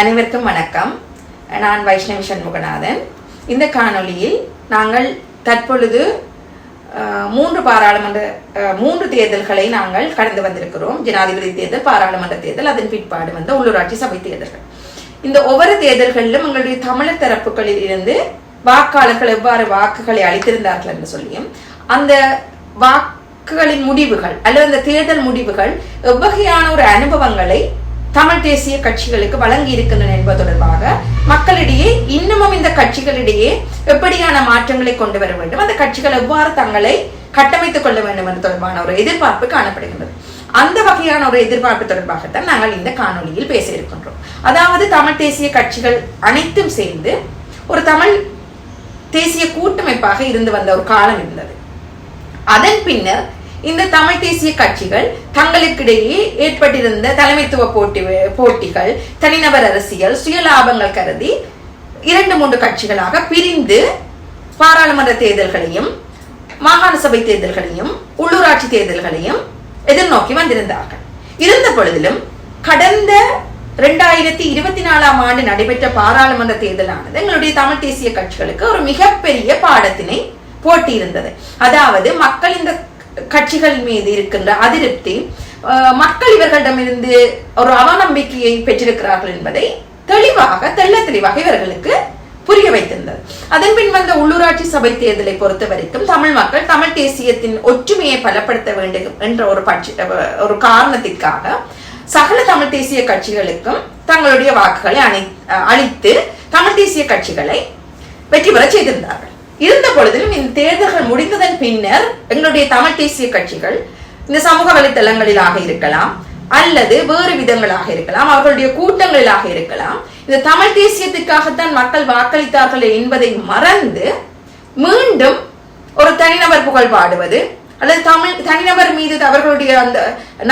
அனைவருக்கும் வணக்கம். நான் வைஷ்ணவி சண்முகநாதன். இந்த காணொளியில் நாங்கள் தற்பொழுது மூன்று தேர்தல்களை நாங்கள் கடந்து வந்திருக்கிறோம். ஜனாதிபதி தேர்தல், பாராளுமன்ற தேர்தல், அதன் பிற்பாடு உள்ளூராட்சி சபை தேர்தல்கள். இந்த ஒவ்வொரு தேர்தல்களிலும் எங்களுடைய தமிழர் தரப்புகளில் இருந்து வாக்காளர்கள் எவ்வாறு வாக்குகளை அளித்திருந்தார்கள் என்று சொல்லியும், அந்த வாக்குகளின் முடிவுகள் அல்லது அந்த தேர்தல் முடிவுகள் எவ்வகையான ஒரு அனுபவங்களை தமிழ் தேசிய கட்சிகளுக்கு வழங்கி இருக்கின்றன என்பது தொடர்பாக மக்களிடையே இன்னமும் இந்த கட்சிகளிடையே எப்படியான மாற்றங்களை கொண்டு வர வேண்டும், அந்த கட்சிகள் எவ்வாறு தங்களை கட்டமைத்துக் கொள்ள வேண்டும் என்று தொடர்பான ஒரு எதிர்பார்ப்பு காணப்படுகின்றது. அந்த வகையான ஒரு எதிர்பார்ப்பு தொடர்பாகத்தான் நாங்கள் இந்த காணொலியில் பேச இருக்கின்றோம். அதாவது தமிழ் தேசிய கட்சிகள் அனைத்தும் சேர்ந்து ஒரு தமிழ் தேசிய கூட்டமைப்பாக இருந்து வந்த ஒரு காலம் இருந்தது. அதன் பின்னர் இந்த தமிழ் தேசிய கட்சிகள் தங்களுக்கிடையே ஏற்பட்டிருந்த தலைமைத்துவ போட்டிகள், தனிநபர் அரசியல், சுய லாபங்கள் கருதி 2-3 கட்சிகளாக பிரிந்து பாராளுமன்ற தேர்தல்களையும், மாகாண சபை தேர்தல்களையும், உள்ளூராட்சி தேர்தல்களையும் எதிர்நோக்கி வந்திருந்தார்கள். இருந்த பொழுதிலும் கடந்த 2024 ஆண்டு நடைபெற்ற பாராளுமன்ற தேர்தலானது எங்களுடைய தமிழ் தேசிய கட்சிகளுக்கு ஒரு மிகப்பெரிய பாடத்தினை போட்டியிருந்தது. அதாவது மக்கள் இந்த கட்சிகள் மீது இருக்கின்ற அதிருப்தி, மக்கள் இவர்களிடமிருந்து ஒரு அவநம்பிக்கையை பெற்றிருக்கிறார்கள் என்பதை தெள்ள தெளிவாக இவர்களுக்கு புரிய வைத்திருந்தது. அதன் பின் வந்த உள்ளூராட்சி சபை தேர்தலை பொறுத்த வரைக்கும் தமிழ் மக்கள் தமிழ் தேசியத்தின் ஒற்றுமையை பலப்படுத்த வேண்டும் என்ற ஒரு காரணத்திற்காக சகல தமிழ் தேசிய கட்சிகளுக்கும் தங்களுடைய வாக்குகளை அளித்து தமிழ் தேசிய கட்சிகளை வெற்றி பெற செய்திருந்தார்கள். இருந்த பொழுதிலும் இந்த தேர்தல்கள் முடிந்ததன் பின்னர் எங்களுடைய தமிழ் தேசிய கட்சிகள் இந்த சமூக வலைத்தளங்களிலாக இருக்கலாம் அல்லது வேறு விதங்களாக இருக்கலாம், அவர்களுடைய கூட்டங்களிலாக இருக்கலாம், இந்த தமிழ் தேசியத்திற்காகத்தான் மக்கள் வாக்களித்தார்கள் என்பதை மறந்து மீண்டும் ஒரு தனிநபர் புகழ் பாடுவது அல்லது தனிநபர் மீது அவர்களுடைய அந்த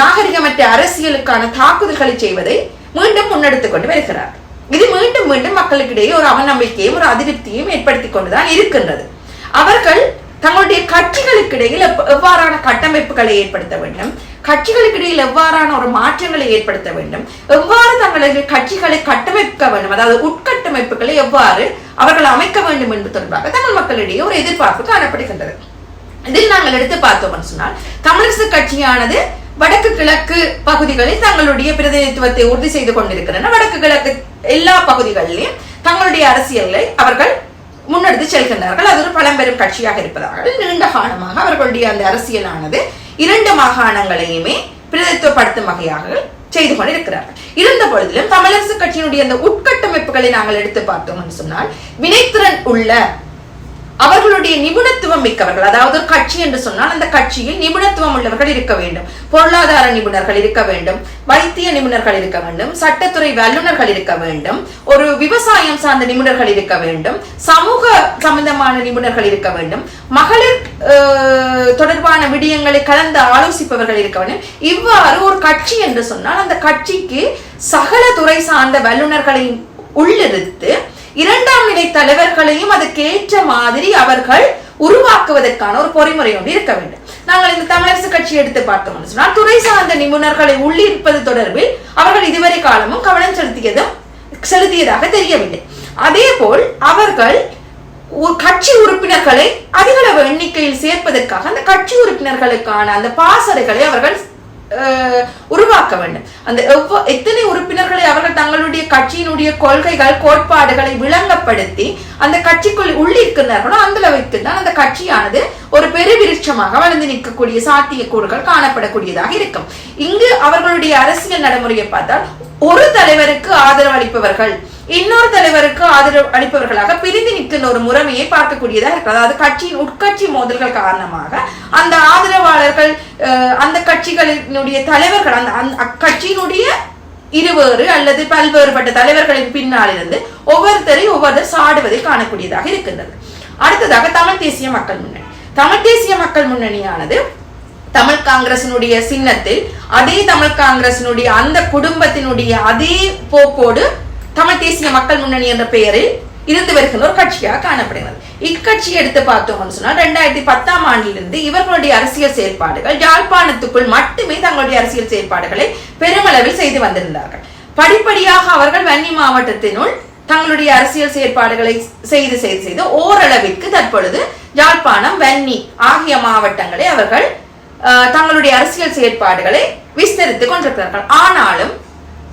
நாகரிகமற்ற அரசியலுக்கான தாக்குதல்களை செய்வதை மீண்டும் முன்னெடுத்துக் கொண்டு வருகிறார். இது மீண்டும் மீண்டும் மக்களுக்கிடையே ஒரு அவநம்பிக்கையும் ஒரு அதிருப்தியும் ஏற்படுத்தி கொண்டுதான் இருக்கின்றது. அவர்கள் தங்களுடைய கட்சிகளுக்கு இடையில் எவ்வாறான கட்டமைப்புகளை ஏற்படுத்த வேண்டும், கட்சிகளுக்கு இடையில் எவ்வாறான ஒரு மாற்றங்களை ஏற்படுத்த வேண்டும், எவ்வாறு தங்களுடைய கட்சிகளை கட்டமைக்க வேண்டும், அதாவது உட்கட்டமைப்புகளை எவ்வாறு அவர்கள் அமைக்க வேண்டும் என்பது தொடர்பாக தமிழ் மக்களிடையே ஒரு எதிர்பார்ப்பு காணப்படுகின்றது. இதில் நாங்கள் எடுத்து பார்த்தோம் சொன்னால், தமிழரசு கட்சியானது வடக்கு கிழக்கு பகுதிகளில் தங்களுடைய பிரதிநிதித்துவத்தை உறுதி செய்து கொண்டிருக்கின்றன. வடக்கு கிழக்கு எல்லா பகுதிகளிலும் தங்களுடைய அரசியலை அவர்கள் முன்னெடுத்து செல்கின்றார்கள். அது ஒரு பழம்பெரும் கட்சியாக இருப்பதாக நீண்ட காலமாக அவர்களுடைய அந்த அரசியலானது 2 மாகாணங்களையுமே பிரதிநிதித்துவப்படுத்தும் வகையாக செய்து கொண்டிருக்கிறார்கள். இருந்த பொழுதிலும் தமிழரசு கட்சியினுடைய அந்த உட்கட்டமைப்புகளை நாங்கள் எடுத்து பார்த்தோம் என்று சொன்னால், வினைத்திறன் உள்ள அவர்களுடைய நிபுணத்துவம் மிக்கவர்கள், அதாவது ஒரு கட்சி என்று சொன்னால் அந்த கட்சியில் நிபுணத்துவம் உள்ளவர்கள் இருக்க வேண்டும். பொருளாதார நிபுணர்கள் இருக்க வேண்டும், வைத்திய நிபுணர்கள் இருக்க வேண்டும், சட்டத்துறை வல்லுநர்கள் இருக்க வேண்டும், ஒரு விவசாயம் சார்ந்த நிபுணர்கள் இருக்க வேண்டும், சமூக சம்பந்தமான நிபுணர்கள் இருக்க வேண்டும், மகளிர் தொடர்பான விடயங்களை கலந்து ஆலோசிப்பவர்கள் இருக்க வேண்டும். இவ்வாறு ஒரு கட்சி என்று சொன்னால் அந்த கட்சிக்கு சகல துறை சார்ந்த வல்லுநர்களை உள்ளிருத்து 2ஆம் நிலை தலைவர்களையும் அதுக்கேற்ற மாதிரி அவர்கள் உருவாக்குவதற்கான ஒரு பொறிமுறை ஒன்று இருக்க வேண்டும். நாங்கள் இந்த தமிழரசு கட்சி எடுத்து பார்த்தோம் சொன்னால், துறை சார்ந்த நிபுணர்களை உள்ளிருப்பது தொடர்பில் அவர்கள் இதுவரை காலமும் கவனம் செலுத்தியதாக தெரியவில்லை. அதே போல் அவர்கள் கட்சி உறுப்பினர்களை அதிகளவு எண்ணிக்கையில் சேர்ப்பதற்காக அந்த கட்சி உறுப்பினர்களுக்கான அந்த பாசறைகளை அவர்கள் உருவாக்க வேண்டும். அந்த எத்தனை உறுப்பினர்களை அவர்கள் தங்களுடைய கட்சியினுடைய கொள்கைகள் கோட்பாடுகளை விளங்கப்படுத்தி அந்த கட்சிக்குள் உள்ளிருக்கிறார்களோ அந்த அளவுக்கு தான் அந்த கட்சியானது ஒரு பெருவிருட்சமாக வளர்ந்து நிற்கக்கூடிய சாத்தியக்கூறுகள் காணப்படக்கூடியதாக இருக்கும். இங்கு அவர்களுடைய அரசியல் நடைமுறையை பார்த்தால் ஒரு தலைவருக்கு ஆதரவு அளிப்பவர்கள் இன்னொரு தலைவருக்கு ஆதரவு அளிப்பவர்களாக பிரிந்து நிற்கின்ற ஒரு முறைமையை பார்க்கக்கூடியதாக இருக்கு. அதாவது கட்சியின் உட்கட்சி மோதல்கள் காரணமாக அந்த ஆதரவாளர்கள் அந்த கட்சிகளினுடைய தலைவர்கள் அந்த அக்கட்சியினுடைய இருவேறு அல்லது பல்வேறுபட்ட தலைவர்களின் பின்னால் இருந்து ஒவ்வொருத்தர் சாடுவதை காணக்கூடியதாக இருக்கின்றது. அடுத்ததாக தமிழ் தேசிய மக்கள் முன்னணி. தமிழ் தேசிய மக்கள் முன்னணியானது தமிழ் காங்கிரசினுடைய சின்னத்தில் அதே தமிழ் காங்கிரசினுடைய அந்த குடும்பத்தினுடைய அதே போக்கோடு தமிழ் தேசிய மக்கள் முன்னணி என்ற பெயரில் இருந்து வருகின்ற ஒரு கட்சியாக காணப்படுகிறது. இக்கட்சியை எடுத்து பார்த்தோம்னு சொன்னால் 2010ஆம் ஆண்டிலிருந்து இவர்களுடைய அரசியல் செயல்பாடுகள் யாழ்ப்பாணத்துக்குள் மட்டுமே தங்களுடைய அரசியல் செயல்பாடுகளை பெருமளவில் செய்து வந்திருந்தார்கள். படிப்படியாக அவர்கள் வன்னி மாவட்டத்தினுள் தங்களுடைய அரசியல் செயற்பாடுகளை செய்து ஓரளவிற்கு தற்பொழுது யாழ்ப்பாணம், வன்னி ஆகிய மாவட்டங்களை அவர்கள் தங்களுடைய அரசியல் செயற்பாடுகளை விஸ்தரித்துக் கொண்டிருக்கிறார்கள். ஆனாலும்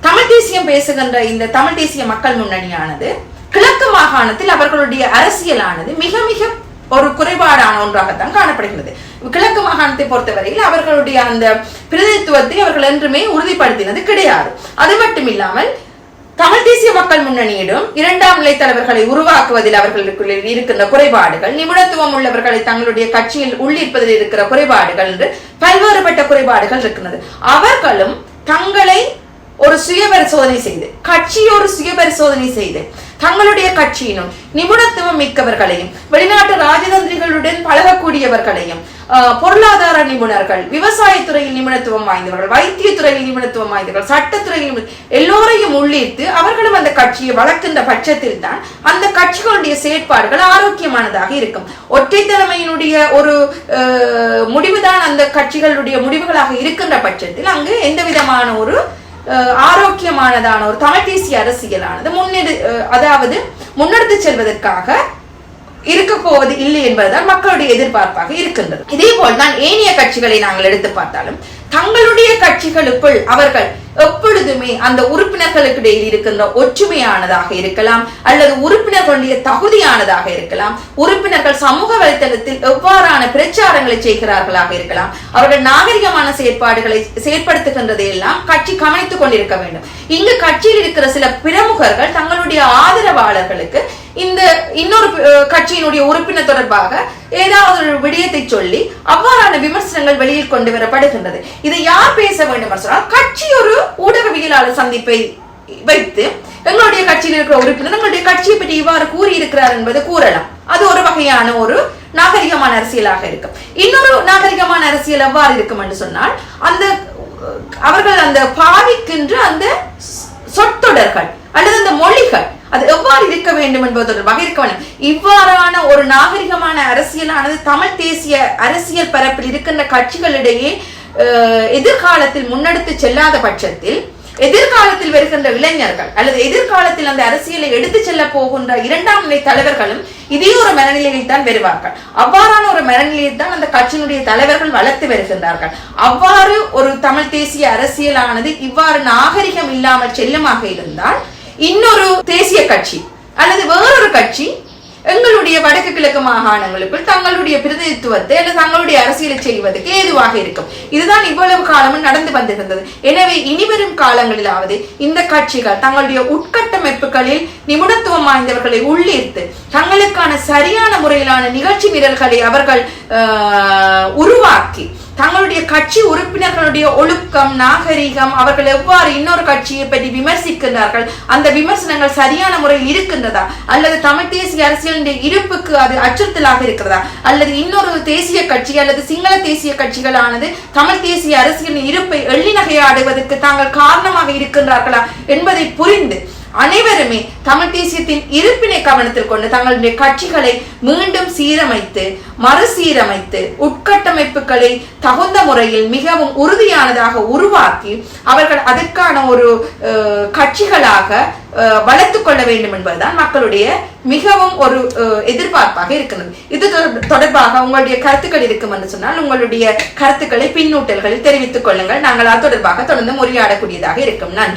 தமிழ் தேசியம் பேசுகின்ற இந்த தமிழ் தேசிய மக்கள் முன்னணியானது கிழக்கு மாகாணத்தில் அவர்களுடைய அரசியலானது மிக மிக ஒரு குறைபாடான ஒன்றாகத்தான் காணப்படுகிறது. கிழக்கு மாகாணத்தை பொறுத்தவரையில் அவர்களுடைய அந்த பிரதிநிதித்துவத்தை அவர்கள் என்றுமே உறுதிப்படுத்தினது கிடையாது. அது மட்டும் இல்லாமல் தமிழ் தேசிய மக்கள் முன்னணியிடம் இரண்டாம் நிலை தலைவர்களை உருவாக்குவதில் அவர்களுக்கு இருக்கின்ற குறைபாடுகள், நிபுணத்துவம் உள்ளவர்களை தங்களுடைய கட்சியில் உள்ளிருப்பதில் இருக்கிற குறைபாடுகள் என்று பல்வேறுபட்ட குறைபாடுகள் இருக்கின்றது. அவர்களும் தங்களை ஒரு சுய பரிசோதனை செய்து, கட்சி ஒரு சுய பரிசோதனை செய்து தங்களுடைய கட்சியினும் நிபுணத்துவம் மிக்கவர்களையும், வெளிநாட்டு ராஜதந்திரிகளுடன் பழகக்கூடியவர்களையும், பொருளாதார நிபுணர்கள், விவசாயத்துறையில் நிபுணத்துவம் வாய்ந்தவர்கள், வைத்தியத்துறையில் நிபுணத்துவம் வாய்ந்தவர்கள், சட்டத்துறையில் எல்லோரையும் உள்ளிட்டு அவர்களும் அந்த கட்சியை வளர்க்கின்ற பட்சத்தில் தான் அந்த கட்சிகளுடைய செயற்பாடுகள் ஆரோக்கியமானதாக இருக்கும். ஒற்றைத்தலைமையினுடைய ஒரு முடிவுதான் அந்த கட்சிகளுடைய முடிவுகளாக இருக்கின்ற பட்சத்தில் அங்கு எந்த விதமான ஒரு ஆரோக்கியமானதான ஒரு தமிழ் தேசிய அரசியலானது முன்னெடுத்து செல்வதற்காக இருக்க போவது இல்லை என்பதுதான் மக்களுடைய எதிர்பார்ப்பாக இருக்கின்றது. இதே போல் தான் ஏனைய கட்சிகளை நாங்கள் எடுத்து பார்த்தாலும் தங்களுடைய கட்சிகளுக்குள் அவர்கள் எப்பொழுதுமே அந்த உறுப்பினர்களுக்கு இடையில் இருக்கின்ற ஒற்றுமையானதாக இருக்கலாம், அல்லது உறுப்பினர்களுடைய தகுதியானதாக இருக்கலாம், உறுப்பினர்கள் சமூக வலைத்தளத்தில் எவ்வாறான பிரச்சாரங்களை செய்கிறார்களாக இருக்கலாம், அவர்கள் நாகரிகமான செயற்பாடுகளை செயற்படுத்துகின்றதை எல்லாம் கட்சி கவனித்துக் கொண்டிருக்க வேண்டும். இங்கு கட்சியில் இருக்கிற சில பிரமுகர்கள் தங்களுடைய ஆதரவாளர்களுக்கு இந்த இன்னொரு கட்சியினுடைய உறுப்பினர் தொடர்பாக ஏதாவது ஒரு விடயத்தை சொல்லி அவ்வாறான விமர்சனங்கள் வெளியில் கொண்டு வரப்படுகின்றது. இதை யார் பேச வேண்டும் சொன்னால், கட்சி ஒரு ஊடகவியலாளர் சந்திப்பை வைத்து எங்களுடைய கட்சியில் இருக்கிற உறுப்பினர் எங்களுடைய கட்சியை பற்றி இவ்வாறு கூறியிருக்கிறார் என்பது கூறலாம். அது ஒரு வகையான ஒரு நாகரிகமான அரசியலாக இருக்கும். இன்னொரு நாகரிகமான அரசியல் எவ்வாறு இருக்கும் என்று சொன்னால், அந்த அவர்கள் அந்த பாவிக்கின்ற அந்த சொற்றொடர்கள் அல்லது அந்த மொழிகள் அது எவ்வாறு இருக்க வேண்டும் என்பது தொடர்பாக இருக்க வேண்டும். இவ்வாறான ஒரு நாகரிகமான அரசியலானது தமிழ் தேசிய அரசியல் பரப்பில் இருக்கின்ற கட்சிகளிடையே எதிர்காலத்தில் முன்னெடுத்து செல்லாத பட்சத்தில் எதிர்காலத்தில் வருகின்ற இளைஞர்கள் அல்லது எதிர்காலத்தில் அந்த அரசியலை எடுத்து செல்ல போகின்ற இரண்டாம் நிலை தலைவர்களும் இதே ஒரு மனநிலையில் தான் வருவார்கள். அவ்வாறான ஒரு மனநிலையில் தான் அந்த கட்சியினுடைய தலைவர்கள் வளர்த்து வருகின்றார்கள். அவ்வாறு ஒரு தமிழ் தேசிய அரசியலானது இவ்வாறு நாகரிகம் இல்லாமல் செல்லுமாக இருந்தால் இன்னொரு தேசிய கட்சி அல்லது வேறொரு கட்சி எங்களுடைய வடக்கு கிழக்கு மாகாணங்களுக்குள் தங்களுடைய பிரதிநிதித்துவத்தை அல்லது தங்களுடைய அரசியலை செய்வதற்கு ஏதுவாக இருக்கும். இதுதான் இவ்வளவு காலமும் நடந்து வந்திருந்தது. எனவே இனிவரும் காலங்களிலாவது இந்த கட்சிகள் தங்களுடைய உட்கட்டமைப்புகளில் நிபுணத்துவம் வாய்ந்தவர்களை உள்ளிருத்து தங்களுக்கான சரியான முறையிலான நிகழ்ச்சி நிரல்களை அவர்கள் உருவாக்கி தங்களுடைய கட்சி உறுப்பினர்களுடைய ஒழுக்கம், நாகரிகம், அவர்கள் எவ்வாறு இன்னொரு கட்சியை பற்றி விமர்சிக்கின்றார்கள், அந்த விமர்சனங்கள் சரியான முறையில் இருக்கின்றதா, அல்லது தமிழ் தேசிய அரசியலின் இருப்புக்கு அது அச்சுறுத்தலாக இருக்கிறதா, அல்லது இன்னொரு தேசிய கட்சி அல்லது சிங்கள தேசிய கட்சிகளானது தமிழ் தேசிய அரசியலின் இருப்பை எள்ளி நகையாடுவதற்கு தாங்கள் காரணமாக இருக்கின்றார்களா என்பதை புரிந்து அனைவருமே தமிழ் தேசியத்தின் இருப்பினை கவனத்தில் கொண்டு தங்களுடைய கட்சிகளை மீண்டும் சீரமைத்து மறுசீரமைத்து உட்கட்டமைப்புகளை தகுந்த முறையில் மிகவும் உறுதியானதாக உருவாக்கி அவர்கள் அதற்கான ஒரு கட்சிகளாக வளர்த்து கொள்ள வேண்டும் என்பதுதான் மக்களுடைய மிகவும் ஒரு எதிர்பார்ப்பாக இருக்கிறது. இது தொடர்பாக உங்களுடைய கருத்துக்கள் இருக்கும் என்று சொன்னால் உங்களுடைய கருத்துக்களை பின்னூட்டல்களில் தெரிவித்துக் கொள்ளுங்கள். நாங்கள் அது தொடர்பாக தொடர்ந்து உரையாடக்கூடியதாக இருக்கும். நன்றி.